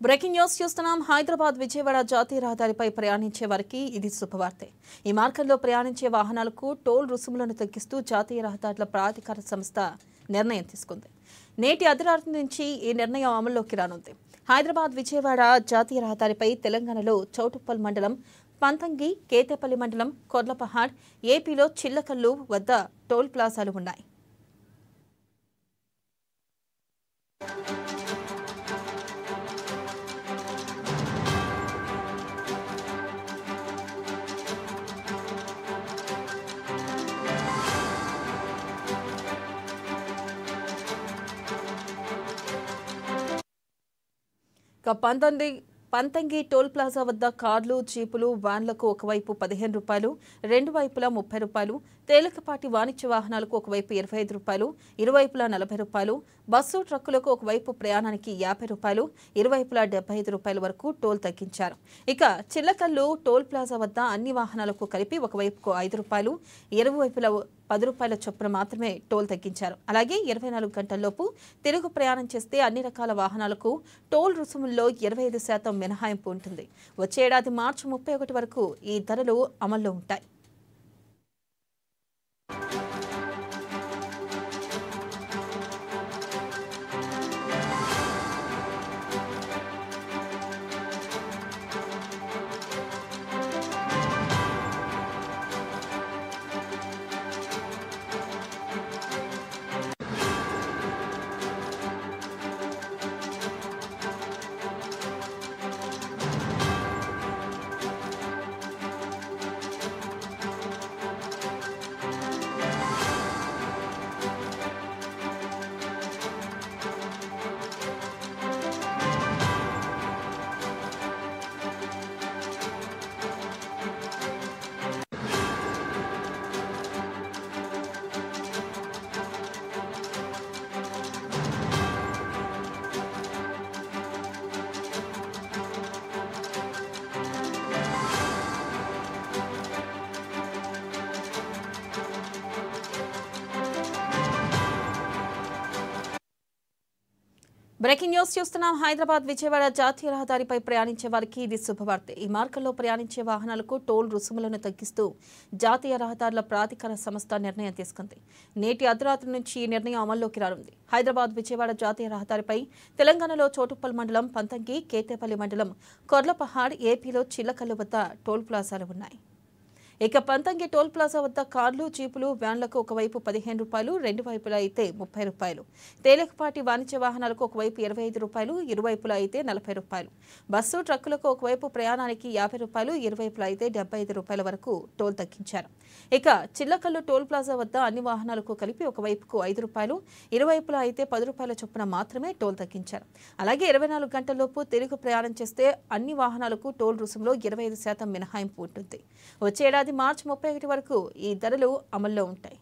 Breaking news చూస్తున్నాం. హైదరాబాద్ విజయవాడ జాతీయ రహదారిపై ప్రయాణించే వారికి ఇది శుభవార్తే. ఈ మార్గంలో ప్రయాణించే వాహనాలకు టోల్ రుసుములను తగ్గిస్తూ జాతీయ రహదారుల ప్రాధికార సంస్థ నిర్ణయం తీసుకుంది. నేటి అర్ధరాత్రి నుంచి ఈ నిర్ణయం అమల్లోకి రానుంది. హైదరాబాద్ విజయవాడ జాతీయ రహదారిపై తెలంగాణలో చౌటుప్పల్ మండలం, పంతంగి, కేతేపల్లి మండలం, కొర్లపహాడ్, ఏపీలో చిల్లకల్లు వద్ద టోల్ ప్లాజాలు ఉన్నాయి. పంతంగి టోల్ ప్లాజా వద్ద కార్లు, జీపులు, వ్యాన్లకు ఒకవైపు ₹15, రెండు వైపులా ₹30, తేలికపాటి వాణిజ్య వాహనాలకు ఒకవైపు ₹25, ఇరువైపులా ₹40, బస్సు, ట్రక్కులకు ఒకవైపు ప్రయాణానికి ₹50, ఇరువైపులా ₹75 వరకు టోల్ తగ్గించారు. ఇక చిల్లకల్లు టోల్ ప్లాజా వద్ద అన్ని వాహనాలకు కలిపి ఒకవైపుకు ₹5, ఇరువైపులా ₹10 చొప్పున మాత్రమే టోల్ తగ్గించారు. అలాగే 24 గంటల్లోపు తిరుగు ప్రయాణం చేస్తే అన్ని రకాల వాహనాలకు టోల్ రుసుముల్లో 25% మినహాయింపు ఉంటుంది. వచ్చే ఏడాది మార్చి 31 వరకు ఈ ధరలు అమల్లో ఉంటాయి. బ్రేకింగ్ న్యూస్ చూస్తున్నాం. హైదరాబాద్ విజయవాడ జాతీయ రహదారిపై ప్రయాణించే వారికి ఇది శుభవార్తే. ఈ మార్గంలో ప్రయాణించే వాహనాలకు టోల్ రుసుములను తగ్గిస్తూ జాతీయ రహదారుల ప్రాధికార సంస్థ నిర్ణయం తీసుకుంది. నేటి అర్ధరాత్రి నుంచి ఈ నిర్ణయం అమల్లోకి రానుంది. హైదరాబాద్ విజయవాడ జాతీయ రహదారిపై తెలంగాణలో చౌటుప్పల్ మండలం, పంతంగి, కేతేపల్లి మండలం, కొర్లపహాడ్, ఏపీలో చిల్లకల్లు వద్ద టోల్ ప్లాజాలు ఉన్నాయి. ఇక పంతంగి టోల్ ప్లాజా వద్ద కార్లు, జీపులు, వ్యాన్లకు ఒకవైపు ₹15, రెండు వైపులా అయితే ₹30, తేలికపాటి వాణిజ్య వాహనాలకు ఒకవైపు ₹25, ఇరువైపులా అయితే ₹40, బస్సు, ట్రక్కులకు ఒకవైపు ప్రయాణానికి ₹50, ఇరువైపులా అయితే ₹75 వరకు టోల్ తగ్గించారు. ఇక చిల్లకల్లు టోల్ ప్లాజా వద్ద అన్ని వాహనాలకు కలిపి ఒకవైపుకు ₹5, ఇరువైపులా అయితే ₹10 చొప్పున మాత్రమే టోల్ తగ్గించారు. అలాగే 24 గంటల్లోపు తిరుగు ప్రయాణం చేస్తే అన్ని వాహనాలకు టోల్ రుసుములో 25% మినహాయింపు ఉంటుంది. వచ్చే ఏడాది మార్చి 31 వరకు ఈ ధరలు అమల్లో ఉంటాయి.